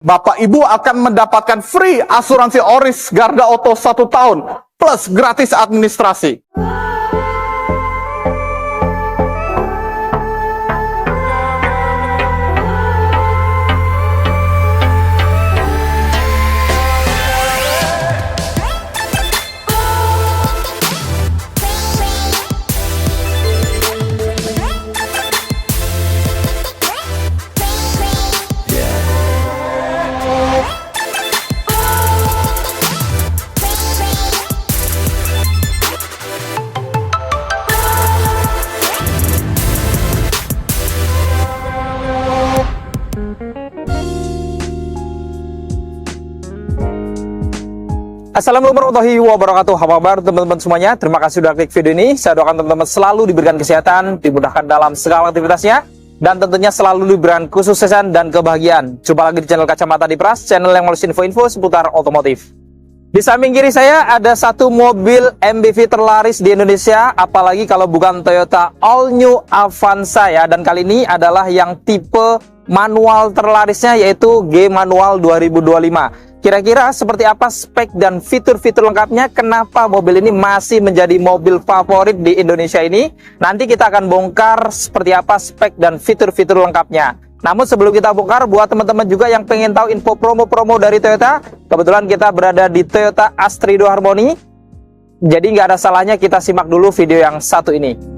Bapak Ibu akan mendapatkan free asuransi Oris Garda Auto 1 tahun plus gratis administrasi. Assalamualaikum warahmatullahi wabarakatuh. Apa kabar teman-teman semuanya? Terima kasih sudah klik video ini. Saya doakan teman-teman selalu diberikan kesehatan, dimudahkan dalam segala aktivitasnya, dan tentunya selalu diberikan kesuksesan dan kebahagiaan. Jumpa lagi di channel Kacamata Dipras, channel yang melus info-info seputar otomotif. Di samping kiri saya ada satu mobil MPV terlaris di Indonesia, apalagi kalau bukan Toyota All New Avanza ya. Dan kali ini adalah yang tipe manual terlarisnya, yaitu G Manual 2025. Kira-kira seperti apa spek dan fitur-fitur lengkapnya, kenapa mobil ini masih menjadi mobil favorit di Indonesia ini? Nanti kita akan bongkar seperti apa spek dan fitur-fitur lengkapnya. Namun sebelum kita bongkar, buat teman-teman juga yang pengen tahu info promo-promo dari Toyota, kebetulan kita berada di Toyota Astrido Harmony. Jadi nggak ada salahnya kita simak dulu video yang satu ini.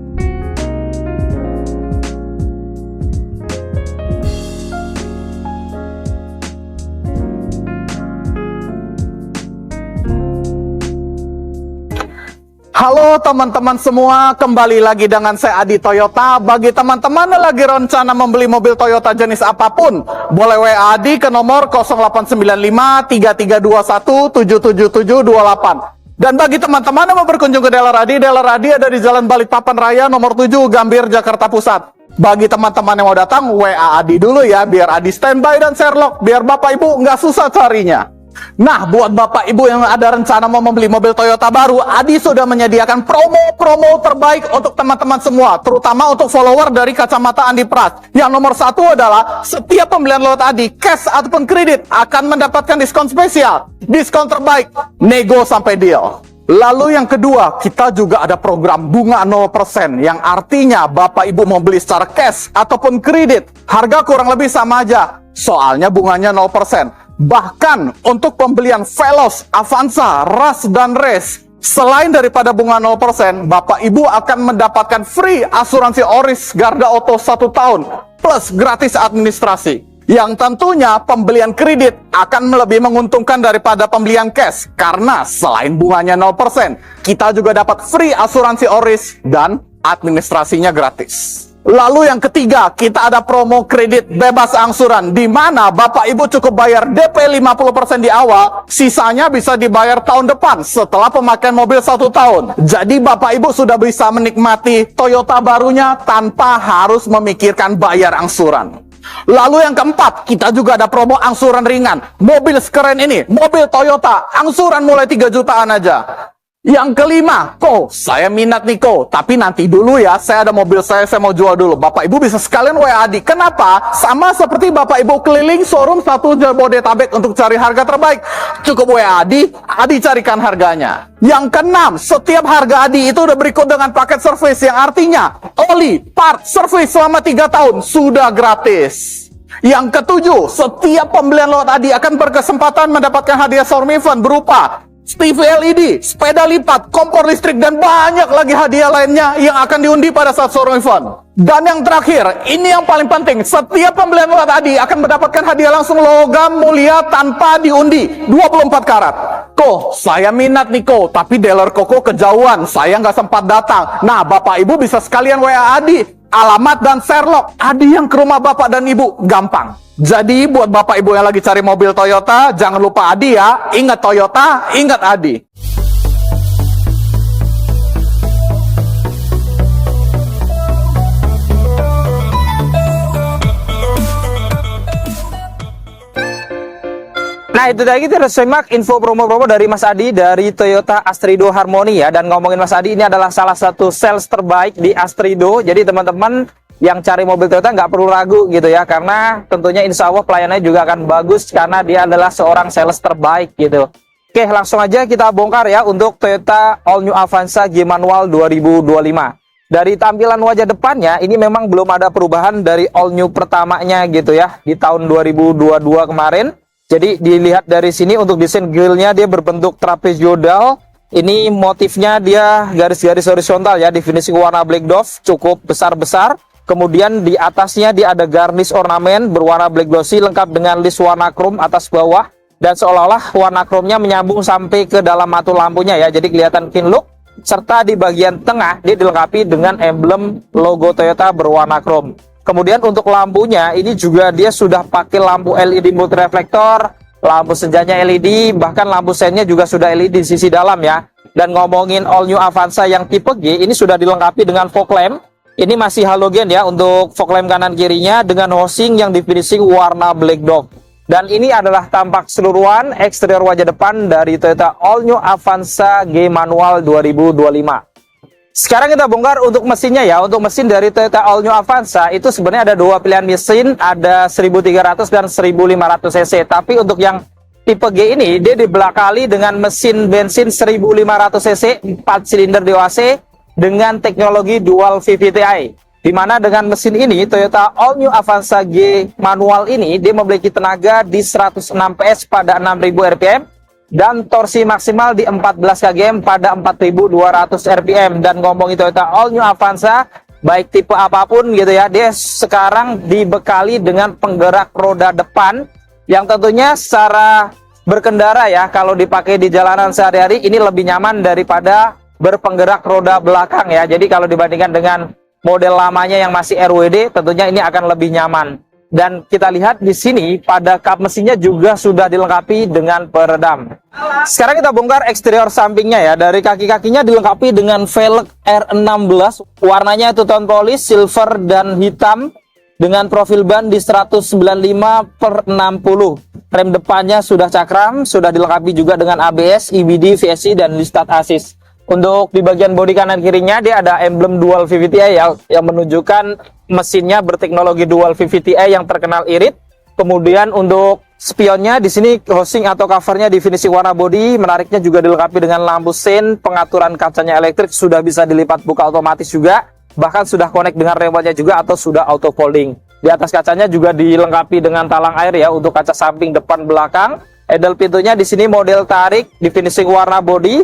Halo teman-teman semua, kembali lagi dengan saya Adi Toyota. Bagi teman-teman yang lagi rencana membeli mobil Toyota jenis apapun, boleh WA Adi ke nomor 0895 3321 77728. Dan bagi teman-teman yang mau berkunjung ke dealer Adi ada di Jalan Balikpapan Raya nomor 7 Gambir, Jakarta Pusat. Bagi teman-teman yang mau datang, WA Adi dulu ya, biar Adi standby dan Sherlock, biar Bapak Ibu nggak susah carinya. Nah, buat Bapak Ibu yang ada rencana mau membeli mobil Toyota baru, Adi sudah menyediakan promo-promo terbaik untuk teman-teman semua, terutama untuk follower dari Kacamata Andi Pras. Yang nomor satu adalah setiap pembelian lewat Adi, cash ataupun kredit, akan mendapatkan diskon spesial, diskon terbaik, nego sampai deal. Lalu yang kedua, kita juga ada program bunga 0%, yang artinya Bapak Ibu mau beli secara cash ataupun kredit, harga kurang lebih sama aja, soalnya bunganya 0%. Bahkan untuk pembelian Veloz, Avanza, Rush, dan Race, selain daripada bunga 0%, Bapak Ibu akan mendapatkan free asuransi Oris Garda Auto 1 tahun plus gratis administrasi. Yang tentunya pembelian kredit akan lebih menguntungkan daripada pembelian cash, karena selain bunganya 0%, kita juga dapat free asuransi Oris dan administrasinya gratis. Lalu yang ketiga, kita ada promo kredit bebas angsuran, di mana Bapak Ibu cukup bayar DP 50% di awal, sisanya bisa dibayar tahun depan setelah pemakaian mobil 1 tahun. Jadi Bapak Ibu sudah bisa menikmati Toyota barunya tanpa harus memikirkan bayar angsuran. Lalu yang keempat, kita juga ada promo angsuran ringan. Mobil sekeren ini, mobil Toyota, angsuran mulai 3 jutaan aja. Yang kelima, saya minat nih tapi nanti dulu ya, saya ada mobil saya mau jual dulu. Bapak Ibu bisa sekalian WA Adi. Kenapa? Sama seperti Bapak Ibu keliling showroom 1 Jabodetabek untuk cari harga terbaik. Cukup WA Adi, Adi carikan harganya. Yang keenam, setiap harga Adi itu udah berikut dengan paket service, yang artinya oli, part, service selama 3 tahun sudah gratis. Yang ketujuh, setiap pembelian lewat Adi akan berkesempatan mendapatkan hadiah showroom event berupa TV LED, sepeda lipat, kompor listrik, dan banyak lagi hadiah lainnya yang akan diundi pada saat showroom event. Dan yang terakhir, ini yang paling penting, setiap pembelian lewat Adi akan mendapatkan hadiah langsung logam mulia tanpa diundi, 24 karat. Saya minat nih tapi dealer Koko kejauhan, saya nggak sempat datang. Nah, Bapak Ibu bisa sekalian WA Adi, alamat dan Sherlock, Adi yang ke rumah Bapak dan Ibu, gampang. Jadi buat Bapak Ibu yang lagi cari mobil Toyota, jangan lupa Adi ya. Ingat Toyota, ingat Adi. Nah, itu tadi kita simak info promo-promo dari Mas Adi dari Toyota Astrido Harmony ya. Dan ngomongin Mas Adi, ini adalah salah satu sales terbaik di Astrido. Jadi teman-teman yang cari mobil Toyota nggak perlu ragu gitu ya, karena tentunya insya Allah pelayanannya juga akan bagus karena dia adalah seorang sales terbaik gitu. Oke, langsung aja kita bongkar ya untuk Toyota All New Avanza G Manual 2025. Dari tampilan wajah depannya ini memang belum ada perubahan dari All New pertamanya gitu ya di tahun 2022 kemarin. Jadi dilihat dari sini untuk desain grillnya dia berbentuk trapezoidal. Ini motifnya dia garis-garis horizontal ya, definisi warna black dove cukup besar-besar. Kemudian di atasnya dia ada garnish ornamen berwarna black glossy lengkap dengan list warna chrome atas bawah, dan seolah-olah warna chrome-nya menyambung sampai ke dalam matu lampunya ya, jadi kelihatan clean look. Serta di bagian tengah dia dilengkapi dengan emblem logo Toyota berwarna chrome. Kemudian untuk lampunya ini juga dia sudah pakai lampu LED multireflektor, lampu senjanya LED, bahkan lampu sennya juga sudah LED di sisi dalam ya. Dan ngomongin All New Avanza yang tipe G ini sudah dilengkapi dengan fog lamp. Ini masih halogen ya untuk fog lamp kanan kirinya dengan housing yang definisi warna black dove. Dan ini adalah tampak keseluruhan eksterior wajah depan dari Toyota All New Avanza G Manual 2025. Sekarang kita bongkar untuk mesinnya ya. Untuk mesin dari Toyota All New Avanza itu sebenarnya ada dua pilihan mesin, ada 1300 dan 1500 cc. Tapi untuk yang tipe G ini dia dibelakali dengan mesin bensin 1500 cc 4 silinder DOHC dengan teknologi dual VVT-i, di mana dengan mesin ini Toyota All New Avanza G Manual ini dia memiliki tenaga di 106 PS pada 6000 rpm dan torsi maksimal di 14 kgm pada 4200 rpm. Dan ngomongin Toyota All New Avanza baik tipe apapun gitu ya, dia sekarang dibekali dengan penggerak roda depan yang tentunya secara berkendara ya, kalau dipakai di jalanan sehari-hari ini lebih nyaman daripada berpenggerak roda belakang ya. Jadi kalau dibandingkan dengan model lamanya yang masih RWD, tentunya ini akan lebih nyaman. Dan kita lihat di sini pada kap mesinnya juga sudah dilengkapi dengan peredam. Sekarang kita bongkar eksterior sampingnya ya. Dari kaki-kakinya dilengkapi dengan velg R16, warnanya itu tone polish silver dan hitam dengan profil ban di 195/60. Rem depannya sudah cakram, sudah dilengkapi juga dengan ABS, EBD, VSC dan Listad Assist. Untuk di bagian bodi kanan kirinya dia ada emblem dual VVT-i yang menunjukkan mesinnya berteknologi dual VVT-i yang terkenal irit. Kemudian untuk spionnya di sini housing atau covernya definisi warna bodi, menariknya juga dilengkapi dengan lampu sein, pengaturan kacanya elektrik, sudah bisa dilipat buka otomatis juga, bahkan sudah connect dengan remote-nya juga atau sudah auto folding. Di atas kacanya juga dilengkapi dengan talang air ya untuk kaca samping, depan, belakang. Handle pintunya di sini model tarik, definisi warna bodi.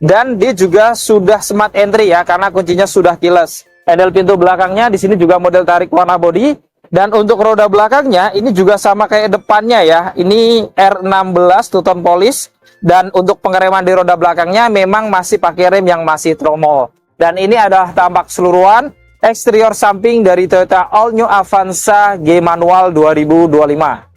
Dan dia juga sudah smart entry ya, karena kuncinya sudah keyless. Handle pintu belakangnya di sini juga model tarik warna bodi. Dan untuk roda belakangnya ini juga sama kayak depannya ya. Ini R16 two tone polish. Dan untuk pengereman di roda belakangnya memang masih pakai rem yang masih tromol. Dan ini adalah tampak keseluruhan eksterior samping dari Toyota All New Avanza G Manual 2025.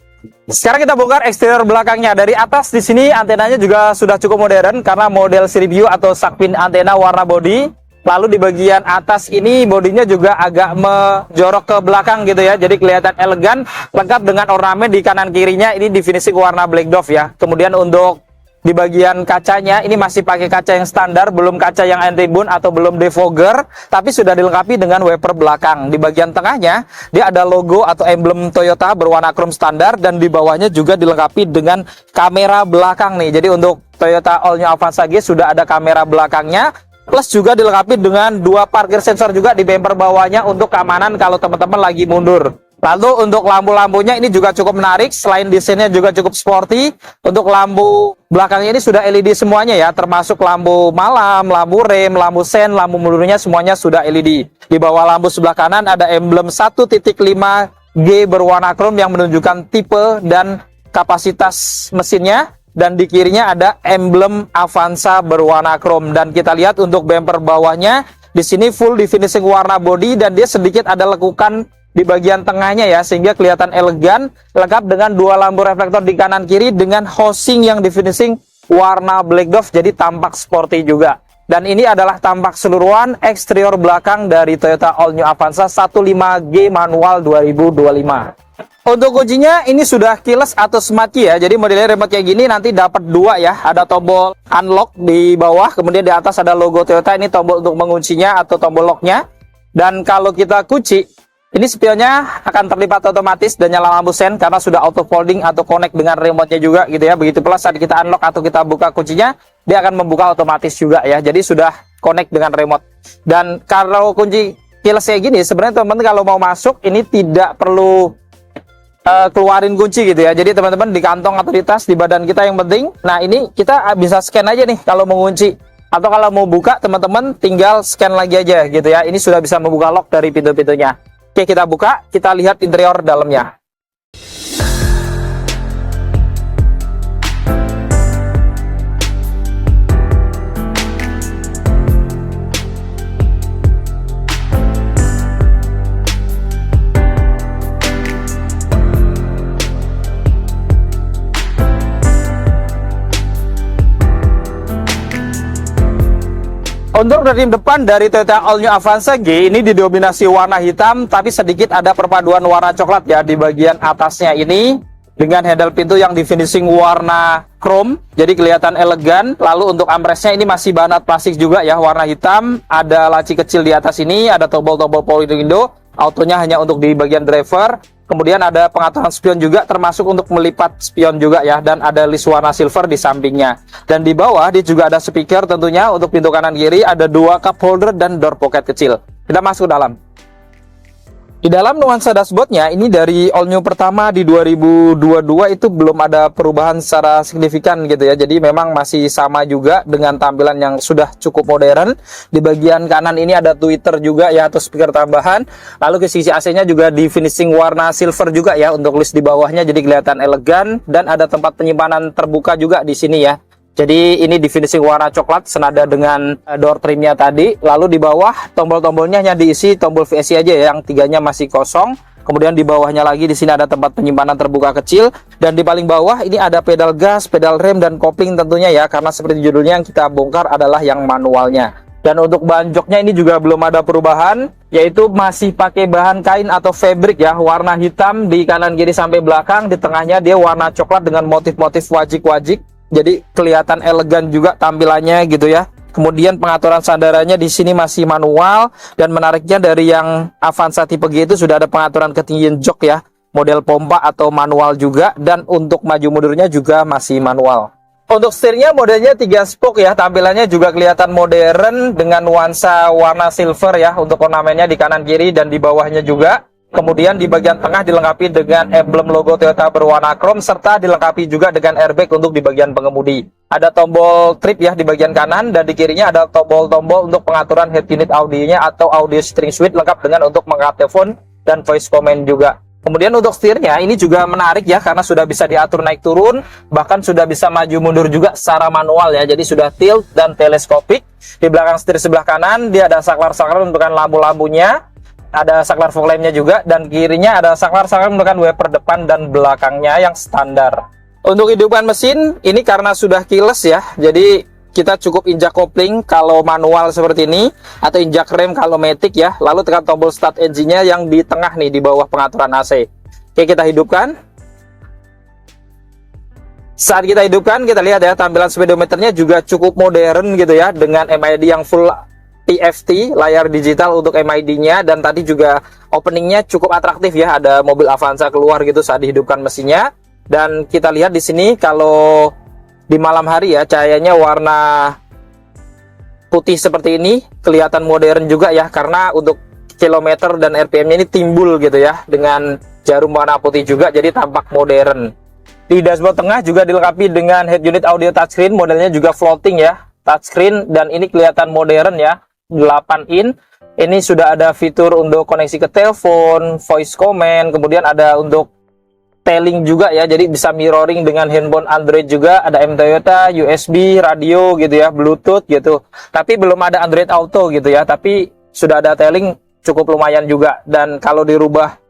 Sekarang kita bongkar eksterior belakangnya. Dari atas di sini antenanya juga sudah cukup modern karena model Siri View atau Shark-Fin antena warna bodi. Lalu di bagian atas ini bodinya juga agak menjorok ke belakang gitu ya. Jadi kelihatan elegan, lengkap dengan ornamen di kanan kirinya ini definisi warna black dove ya. Kemudian untuk di bagian kacanya ini masih pakai kaca yang standar, belum kaca yang anti-bun atau belum defogger, tapi sudah dilengkapi dengan wiper belakang. Di bagian tengahnya dia ada logo atau emblem Toyota berwarna chrome standar, dan di bawahnya juga dilengkapi dengan kamera belakang nih. Jadi untuk Toyota All New Avanza G sudah ada kamera belakangnya, plus juga dilengkapi dengan dua parkir sensor juga di bumper bawahnya untuk keamanan kalau teman-teman lagi mundur. Lalu untuk lampu-lampunya ini juga cukup menarik, selain desainnya juga cukup sporty. Untuk lampu belakangnya ini sudah LED semuanya ya, termasuk lampu malam, lampu rem, lampu sen, lampu mundurnya semuanya sudah LED. Di bawah lampu sebelah kanan ada emblem 1.5G berwarna chrome yang menunjukkan tipe dan kapasitas mesinnya. Dan di kirinya ada emblem Avanza berwarna chrome. Dan kita lihat untuk bumper bawahnya di sini full definishing warna body, dan dia sedikit ada lekukan di bagian tengahnya ya, sehingga kelihatan elegan, lengkap dengan dua lampu reflektor di kanan kiri dengan housing yang definishing warna black dove, jadi tampak sporty juga. Dan ini adalah tampak keseluruhan eksterior belakang dari Toyota All New Avanza 15G Manual 2025. Untuk kuncinya ini sudah keyless atau smart key ya, jadi modelnya remote kayak gini nanti dapat dua ya, ada tombol unlock di bawah, kemudian di atas ada logo Toyota, ini tombol untuk menguncinya atau tombol locknya. Dan kalau kita kunci, Ini spionnya akan terlipat otomatis dan nyala lampu sen karena sudah auto folding atau connect dengan remote-nya juga gitu ya. Begitu pula saat kita unlock atau kita buka kuncinya, dia akan membuka otomatis juga ya. Jadi sudah connect dengan remote. Dan kalau kunci keyless kayak gini, sebenarnya teman-teman kalau mau masuk ini tidak perlu keluarin kunci gitu ya. Jadi teman-teman di kantong atau di tas, di badan kita yang penting. Nah ini kita bisa scan aja nih kalau mau kunci. Atau kalau mau buka, teman-teman tinggal scan lagi aja gitu ya. Ini sudah bisa membuka lock dari pintu-pintunya. Oke, kita buka, kita lihat interior dalamnya. Untuk rim depan dari Toyota All New Avanza G ini didominasi warna hitam, tapi sedikit ada perpaduan warna coklat ya di bagian atasnya ini, dengan handle pintu yang di finishing warna chrome, jadi kelihatan elegan. Lalu untuk armrestnya ini masih bahan plastik juga ya, warna hitam. Ada laci kecil di atas ini, ada tombol-tombol power window, autonya hanya untuk di bagian driver. Kemudian ada pengaturan spion juga, termasuk untuk melipat spion juga ya, dan ada list warna silver di sampingnya. Dan di bawah dia juga ada speaker tentunya. Untuk pintu kanan kiri ada 2 cup holder dan door pocket kecil. Kita masuk ke dalam. Di dalam nuansa dashboardnya ini dari all new pertama di 2022 itu belum ada perubahan secara signifikan gitu ya. Jadi memang masih sama juga dengan tampilan yang sudah cukup modern. Di bagian kanan ini ada tweeter juga ya, atau speaker tambahan. Lalu ke sisi AC-nya juga di finishing warna silver juga ya, untuk list di bawahnya jadi kelihatan elegan, dan ada tempat penyimpanan terbuka juga di sini ya. Jadi ini di finishing warna coklat senada dengan door trimnya tadi. Lalu di bawah tombol-tombolnya hanya diisi tombol VSC aja ya, yang 3-nya masih kosong. Kemudian di bawahnya lagi di sini ada tempat penyimpanan terbuka kecil, dan di paling bawah ini ada pedal gas, pedal rem, dan kopling tentunya ya, karena seperti judulnya yang kita bongkar adalah yang manualnya. Dan untuk bahan joknya ini juga belum ada perubahan, yaitu masih pakai bahan kain atau fabric ya, warna hitam di kanan kiri sampai belakang. Di tengahnya dia warna coklat dengan motif-motif wajik-wajik. Jadi kelihatan elegan juga tampilannya gitu ya. Kemudian pengaturan sandarannya di sini masih manual, dan menariknya dari yang Avanza tipe G itu sudah ada pengaturan ketinggian jok ya, model pompa atau manual juga, dan untuk maju mundurnya juga masih manual. Untuk setirnya modelnya 3 spoke ya, tampilannya juga kelihatan modern dengan nuansa warna silver ya untuk ornamennya di kanan kiri dan di bawahnya juga. Kemudian di bagian tengah dilengkapi dengan emblem logo Toyota berwarna chrome, serta dilengkapi juga dengan airbag untuk di bagian pengemudi. Ada tombol trip ya di bagian kanan, dan di kirinya ada tombol-tombol untuk pengaturan head unit audionya atau audio steering suite, lengkap dengan untuk mengangkat telepon dan voice command juga. Kemudian untuk setirnya ini juga menarik ya, karena sudah bisa diatur naik turun, bahkan sudah bisa maju mundur juga secara manual ya. Jadi sudah tilt dan teleskopik. Di belakang setir sebelah kanan dia ada saklar-saklar untuk lampu-lampunya. Ada saklar fog lamp-nya juga, dan kirinya ada saklar-saklar menggunakan wiper depan dan belakangnya yang standar. Untuk hidupan mesin ini karena sudah keyless ya, jadi kita cukup injak kopling kalau manual seperti ini, atau injak rem kalau matic ya. Lalu tekan tombol start engine-nya yang di tengah nih di bawah pengaturan AC. Oke, kita hidupkan. Saat kita hidupkan, kita lihat ya, tampilan speedometernya juga cukup modern gitu ya, dengan MID yang full TFT, layar digital untuk MID-nya, dan tadi juga openingnya cukup atraktif ya, ada mobil Avanza keluar gitu saat dihidupkan mesinnya. Dan kita lihat di sini kalau di malam hari ya, cahayanya warna putih seperti ini, kelihatan modern juga ya, karena untuk kilometer dan RPM-nya ini timbul gitu ya, dengan jarum warna putih juga, jadi tampak modern. Di dashboard tengah juga dilengkapi dengan head unit audio touchscreen, modelnya juga floating ya, touchscreen, dan ini kelihatan modern ya. 8 in. Ini sudah ada fitur untuk koneksi ke telepon, voice command, kemudian ada untuk tailing juga ya, jadi bisa mirroring dengan handphone Android juga. Ada M Toyota, USB, radio gitu ya, Bluetooth gitu. Tapi belum ada Android Auto gitu ya, tapi sudah ada tailing, cukup lumayan juga. Dan kalau dirubah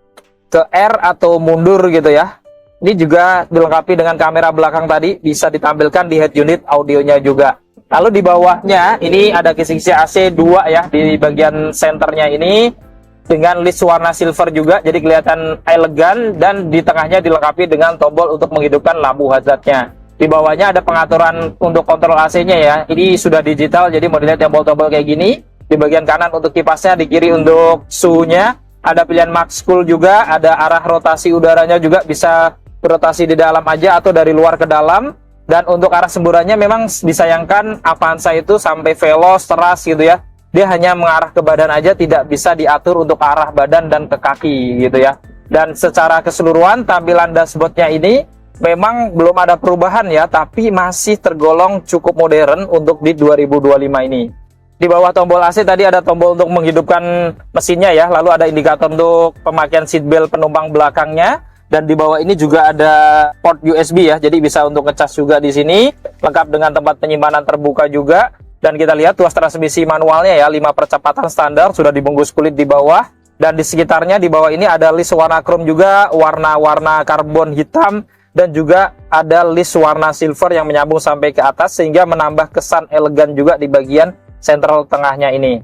ke R atau mundur gitu ya, ini juga dilengkapi dengan kamera belakang tadi, bisa ditampilkan di head unit audionya juga. Lalu di bawahnya ini ada kisi-kisi AC 2 ya, di bagian senternya ini dengan list warna silver juga, jadi kelihatan elegan, dan di tengahnya dilengkapi dengan tombol untuk menghidupkan lampu hazardnya. Di bawahnya ada pengaturan untuk kontrol AC-nya ya, ini sudah digital, jadi modelnya tombol-tombol kayak gini. Di bagian kanan untuk kipasnya, di kiri untuk suhunya. ada pilihan max cool juga, ada arah rotasi udaranya juga bisa berotasi di dalam aja atau dari luar ke dalam. Dan untuk arah semburannya memang disayangkan Avanza itu sampai veloz, teras gitu ya. Dia hanya mengarah ke badan aja, tidak bisa diatur untuk arah badan dan ke kaki gitu ya. Dan secara keseluruhan tampilan dashboardnya ini memang belum ada perubahan ya, tapi masih tergolong cukup modern untuk di 2025 ini. Di bawah tombol AC tadi ada tombol untuk menghidupkan mesinnya ya, lalu ada indikator untuk pemakaian seatbelt penumpang belakangnya. Dan di bawah ini juga ada port USB ya, jadi bisa untuk ngecas juga di sini, lengkap dengan tempat penyimpanan terbuka juga. Dan kita lihat tuas transmisi manualnya ya, 5 percepatan standar, sudah dibungkus kulit di bawah. Dan di sekitarnya di bawah ini ada list warna chrome juga, warna-warna karbon hitam, dan juga ada list warna silver yang menyambung sampai ke atas, sehingga menambah kesan elegan juga di bagian sentral tengahnya ini.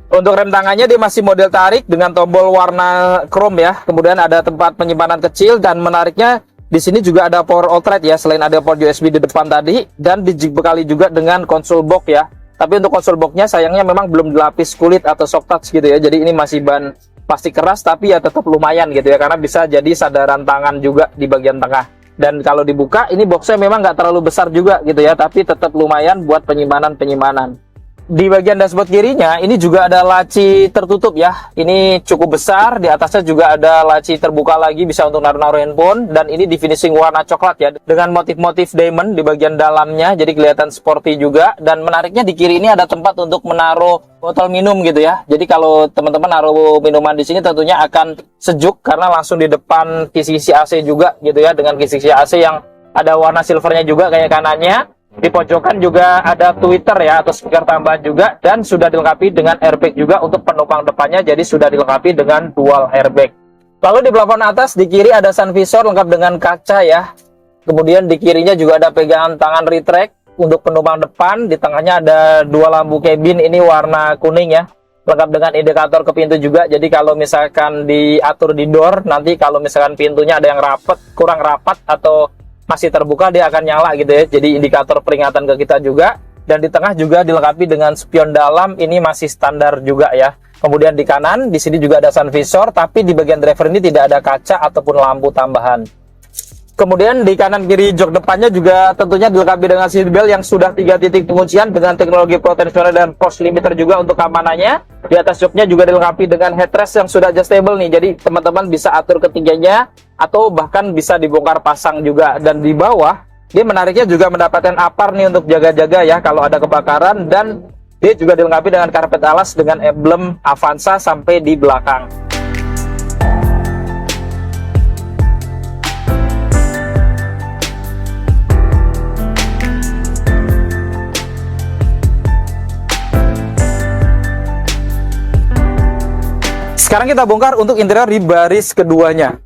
Untuk rem tangannya dia masih model tarik dengan tombol warna chrome ya. Kemudian ada tempat penyimpanan kecil, dan menariknya di sini juga ada power outlet ya, selain ada port USB di depan tadi, dan dibekali juga dengan konsol box ya. Tapi untuk konsol boxnya sayangnya memang belum dilapis kulit atau soft touch gitu ya. Jadi ini masih ban plastik keras, tapi ya tetap lumayan gitu ya, karena bisa jadi sandaran tangan juga di bagian tengah. Dan kalau dibuka ini boxnya memang nggak terlalu besar juga gitu ya, tapi tetap lumayan buat penyimpanan. Di bagian dashboard kirinya ini juga ada laci tertutup ya. Ini cukup besar, di atasnya juga ada laci terbuka lagi, bisa untuk naruh-naruh handphone. Dan ini di finishing warna coklat ya, dengan motif-motif diamond di bagian dalamnya, jadi kelihatan sporty juga. Dan menariknya di kiri ini ada tempat untuk menaruh botol minum gitu ya. Jadi kalau teman-teman naruh minuman di sini tentunya akan sejuk, karena langsung di depan kisi-kisi AC juga gitu ya, dengan kisi-kisi AC yang ada warna silvernya juga kayak kanannya. Di pojokan juga ada tweeter ya, atau speaker tambahan juga, dan sudah dilengkapi dengan airbag juga untuk penumpang depannya, jadi sudah dilengkapi dengan dual airbag. Lalu di plafon atas di kiri ada sun visor lengkap dengan kaca ya. Kemudian di kirinya juga ada pegangan tangan retract untuk penumpang depan. Di tengahnya ada dua lampu cabin, ini warna kuning ya, lengkap dengan indikator ke pintu juga. Jadi kalau misalkan diatur di door, nanti kalau misalkan pintunya ada yang kurang rapat atau masih terbuka, dia akan nyala gitu ya, jadi indikator peringatan ke kita juga. Dan di tengah juga dilengkapi dengan spion dalam, ini masih standar juga ya. Kemudian di kanan di sini juga ada sun visor, tapi di bagian driver ini tidak ada kaca ataupun lampu tambahan. Kemudian di kanan kiri jok depannya juga tentunya dilengkapi dengan seatbelt yang sudah 3 titik penguncian dengan teknologi protensioner dan force limiter juga untuk keamanannya. Di atas joknya juga dilengkapi dengan headrest yang sudah adjustable nih, jadi teman-teman bisa atur ketinggiannya atau bahkan bisa dibongkar pasang juga. Dan di bawah dia menariknya juga mendapatkan apar nih untuk jaga-jaga ya kalau ada kebakaran, dan dia juga dilengkapi dengan karpet alas dengan emblem Avanza sampai di belakang. Sekarang kita bongkar untuk interior di baris keduanya.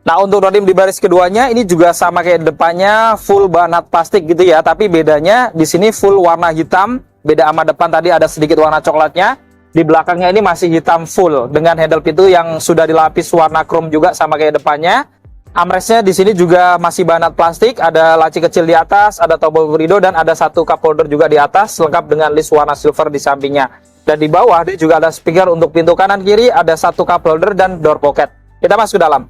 Nah, untuk rodim di baris keduanya ini juga sama kayak depannya, full bahan plastik gitu ya, tapi bedanya di sini full warna hitam. Beda sama depan tadi ada sedikit warna coklatnya. Di belakangnya ini masih hitam full dengan handle pintu yang sudah dilapis warna chrome juga sama kayak depannya. Armrestnya di sini juga masih bahan plastik, ada laci kecil di atas, ada tombol berido, dan ada satu cup holder juga di atas lengkap dengan list warna silver di sampingnya. Dan di bawah dia juga ada speaker untuk pintu kanan kiri, ada satu cup holder dan door pocket. Kita masuk ke dalam.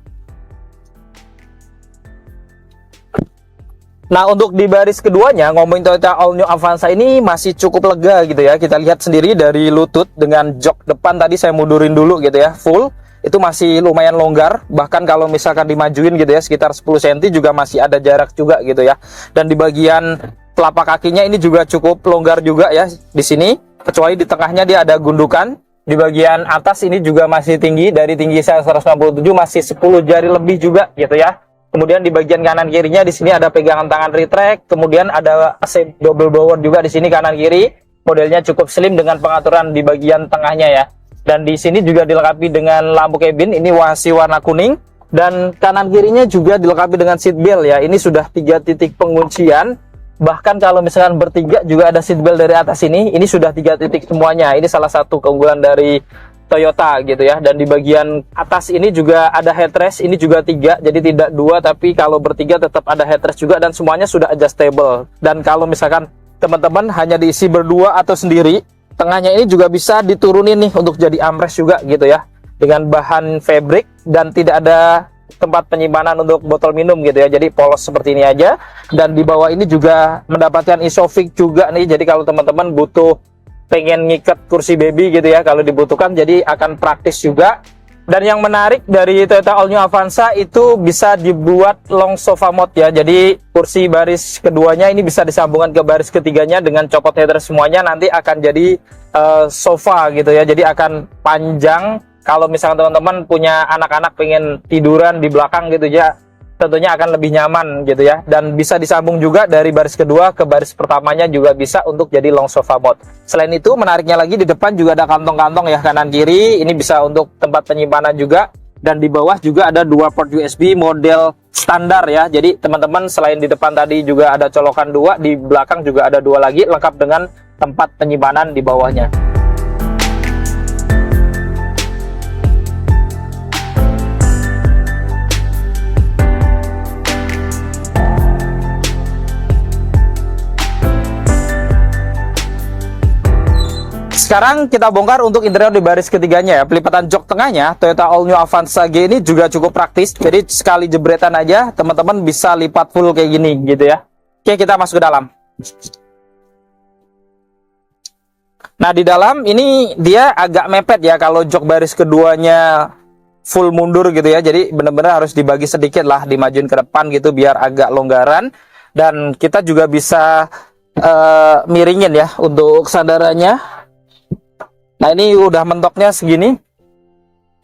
Nah, untuk di baris keduanya, ngomongin Toyota All New Avanza ini masih cukup lega gitu ya. Kita lihat sendiri dari lutut dengan jok depan tadi saya mundurin dulu gitu ya, full. Itu masih lumayan longgar, bahkan kalau misalkan dimajuin gitu ya, sekitar 10 cm juga masih ada jarak juga gitu ya. Dan di bagian telapak kakinya ini juga cukup longgar juga ya di sini. Kecuali di tengahnya dia ada gundukan. Di bagian atas ini juga masih tinggi, dari tinggi saya 197 masih 10 jari lebih juga gitu ya. Kemudian di bagian kanan kirinya di sini ada pegangan tangan retract, kemudian ada AC double blower juga di sini kanan kiri. Modelnya cukup slim dengan pengaturan di bagian tengahnya ya. Dan di sini juga dilengkapi dengan lampu cabin, ini masih warna kuning. Dan kanan kirinya juga dilengkapi dengan seat belt ya. Ini sudah 3 titik penguncian. Bahkan kalau misalkan bertiga juga ada seat belt dari atas ini sudah 3 titik semuanya. Ini salah satu keunggulan dari Toyota gitu ya. Dan di bagian atas ini juga ada headrest, ini juga 3, jadi tidak 2, tapi kalau bertiga tetap ada headrest juga, dan semuanya sudah adjustable. Dan kalau misalkan teman-teman hanya diisi berdua atau sendiri, tengahnya ini juga bisa diturunin nih untuk jadi armrest juga gitu ya, dengan bahan fabric dan tidak ada tempat penyimpanan untuk botol minum gitu ya, jadi polos seperti ini aja. Dan di bawah ini juga mendapatkan isofix juga nih, jadi kalau teman-teman butuh pengen ngikat kursi baby gitu ya, kalau dibutuhkan, jadi akan praktis juga. Dan yang menarik dari Toyota All New Avanza itu bisa dibuat long sofa mode ya, jadi kursi baris keduanya ini bisa disambungkan ke baris ketiganya dengan copot header semuanya, nanti akan jadi sofa gitu ya, jadi akan panjang. Kalau misalkan teman-teman punya anak-anak pengen tiduran di belakang gitu ya, tentunya akan lebih nyaman gitu ya. Dan bisa disambung juga dari baris kedua ke baris pertamanya juga bisa untuk jadi long sofa mode. Selain itu menariknya lagi, di depan juga ada kantong-kantong ya, kanan kiri, ini bisa untuk tempat penyimpanan juga. Dan di bawah juga ada 2 port USB model standar ya, jadi teman-teman selain di depan tadi juga ada colokan 2, di belakang juga ada 2 lagi, lengkap dengan tempat penyimpanan di bawahnya. Sekarang kita bongkar untuk interior di baris ketiganya ya. Pelipatan jok tengahnya Toyota All New Avanza G ini juga cukup praktis. Jadi sekali jebretan aja teman-teman bisa lipat full kayak gini gitu ya. Oke, kita masuk ke dalam. Nah, di dalam ini dia agak mepet ya kalau jok baris keduanya full mundur gitu ya. Jadi benar-benar harus dibagi sedikit lah, dimajuin ke depan gitu biar agak longgaran. Dan kita juga bisa miringin ya untuk sandarannya. Nah, ini udah mentoknya segini.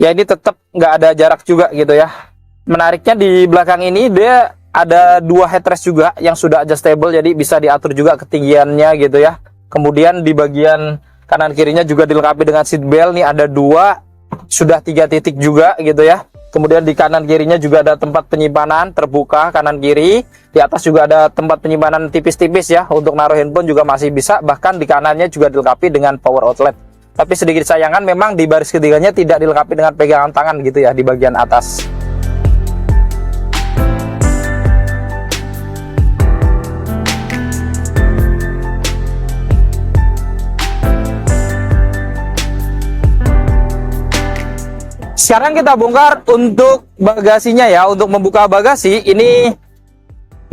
Ya, ini tetap nggak ada jarak juga gitu ya. Menariknya di belakang ini dia ada 2 headrest juga yang sudah adjustable, jadi bisa diatur juga ketinggiannya gitu ya. Kemudian di bagian kanan kirinya juga dilengkapi dengan seat belt. Nih ada 2, sudah 3 titik juga gitu ya. Kemudian di kanan kirinya juga ada tempat penyimpanan terbuka kanan kiri. Di atas juga ada tempat penyimpanan tipis-tipis ya, untuk naruh handphone juga masih bisa. Bahkan di kanannya juga dilengkapi dengan power outlet. Tapi sedikit sayangkan memang di baris ketiganya tidak dilengkapi dengan pegangan tangan gitu ya di bagian atas. Sekarang kita bongkar untuk bagasinya ya. Untuk membuka bagasi ini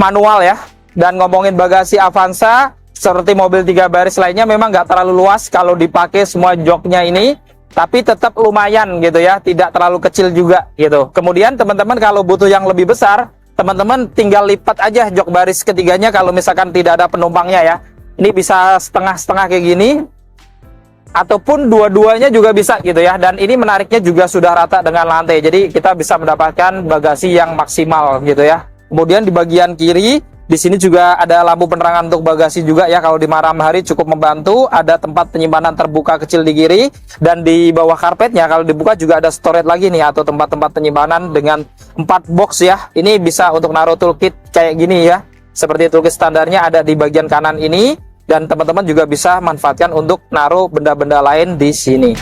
manual ya. Dan ngomongin bagasi Avanza, seperti mobil 3 baris lainnya memang nggak terlalu luas kalau dipakai semua joknya ini, tapi tetap lumayan gitu ya, tidak terlalu kecil juga gitu. Kemudian teman-teman kalau butuh yang lebih besar, teman-teman tinggal lipat aja jok baris ketiganya kalau misalkan tidak ada penumpangnya ya. Ini bisa setengah-setengah kayak gini, ataupun dua-duanya juga bisa gitu ya. Dan ini menariknya juga sudah rata dengan lantai, jadi kita bisa mendapatkan bagasi yang maksimal gitu ya. Kemudian di bagian kiri, di sini juga ada lampu penerangan untuk bagasi juga ya, kalau di malam hari cukup membantu. Ada tempat penyimpanan terbuka kecil di kiri, dan di bawah karpetnya kalau dibuka juga ada storage lagi nih, atau tempat-tempat penyimpanan dengan 4 box ya. Ini bisa untuk naruh toolkit kayak gini ya, seperti toolkit standarnya ada di bagian kanan ini, dan teman-teman juga bisa manfaatkan untuk naruh benda-benda lain di sini.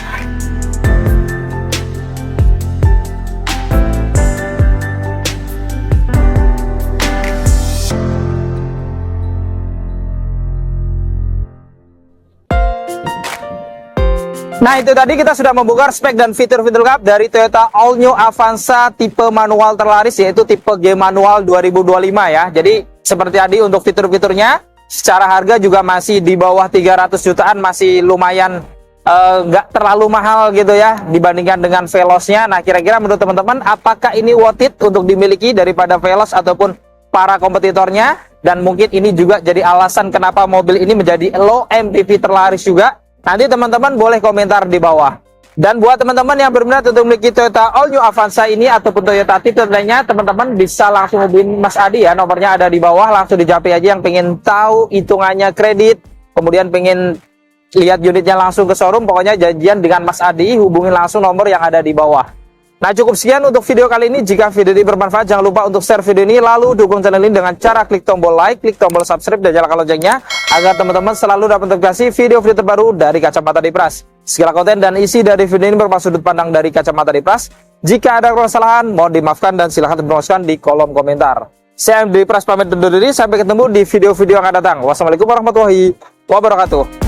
Nah, itu tadi kita sudah membongkar spek dan fitur-fitur lengkap dari Toyota All New Avanza tipe manual terlaris, yaitu tipe G manual 2025 ya. Jadi seperti tadi untuk fitur-fiturnya, secara harga juga masih di bawah 300 jutaan, masih lumayan nggak terlalu mahal gitu ya dibandingkan dengan Velosnya. Nah, kira-kira menurut teman-teman apakah ini worth it untuk dimiliki daripada Velos ataupun para kompetitornya? Dan mungkin ini juga jadi alasan kenapa mobil ini menjadi low MPV terlaris juga. Nanti teman-teman boleh komentar di bawah. Dan buat teman-teman yang berminat untuk memiliki Toyota All New Avanza ini ataupun Toyota tipe lainnya, teman-teman bisa langsung hubungin Mas Adi ya, nomornya ada di bawah, langsung dijapri aja yang pengen tahu hitungannya kredit, kemudian pengen lihat unitnya langsung ke showroom, pokoknya janjian dengan Mas Adi, hubungi langsung nomor yang ada di bawah. Nah, cukup sekian untuk video kali ini. Jika video ini bermanfaat, jangan lupa untuk share video ini, lalu dukung channel ini dengan cara klik tombol like, klik tombol subscribe, dan nyalakan loncengnya agar teman-teman selalu dapat notifikasi video-video terbaru dari Kacamata Dipras. Segala konten dan isi dari video ini merupakan sudut pandang dari Kacamata Dipras. Jika ada kesalahan, mohon dimaafkan dan silahkan dipromosikan di kolom komentar. Saya Dipras pamit undur diri, sampai ketemu di video-video yang akan datang. Wassalamualaikum warahmatullahi wabarakatuh.